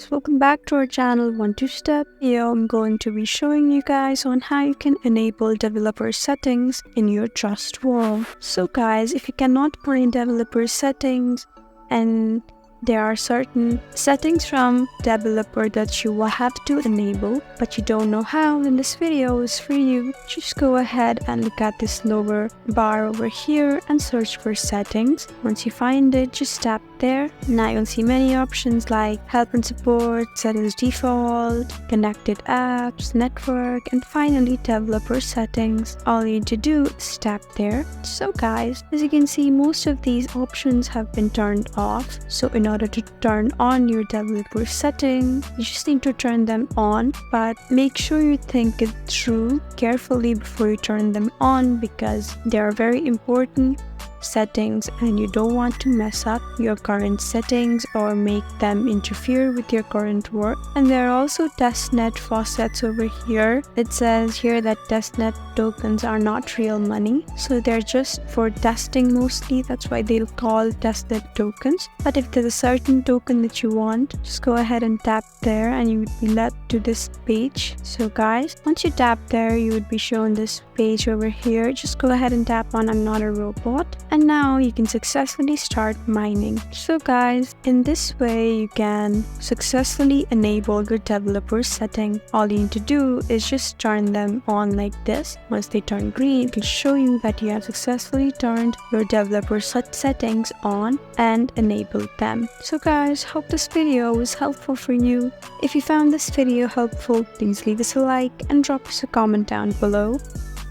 So welcome back to our channel 1-2-Step. Here I'm going to be showing you guys on how you can enable developer settings in your Trust Wall. So guys, if you cannot find developer settings and there are certain settings from developer that you will have to enable, but you don't know how, then this video is for you. Just go ahead and look at this lower bar over here and search for settings. Once you find it, just tap there. Now you'll see many options like help and support, set as default, connected apps, network, and finally developer settings. All you need to do is tap there. So guys, as you can see, most of these options have been turned off. So in order to turn on your developer setting, you just need to turn them on, but make sure you think it through carefully before you turn them on because they are very important settings and you don't want to mess up your current settings or make them interfere with your current work. And there are also testnet faucets over here. It says here that testnet tokens are not real money, so they're just for testing mostly. That's why they'll call testnet tokens. But if there's a certain token that you want, just go ahead and tap there and you would be led to this page. So guys, once you tap there, you would be shown this page over here. Just go ahead and tap on I'm not a robot. And now you can successfully start mining. So guys, in this way you can successfully enable your developer setting. All you need to do is just turn them on like this. Once they turn green, it will show you that you have successfully turned your developer settings on and enabled them. So guys, hope this video was helpful for you. If you found this video helpful, please leave us a like and drop us a comment down below.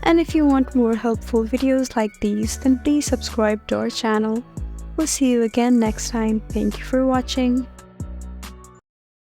And if you want more helpful videos like these, then please subscribe to our channel. We'll see you again next time. Thank you for watching.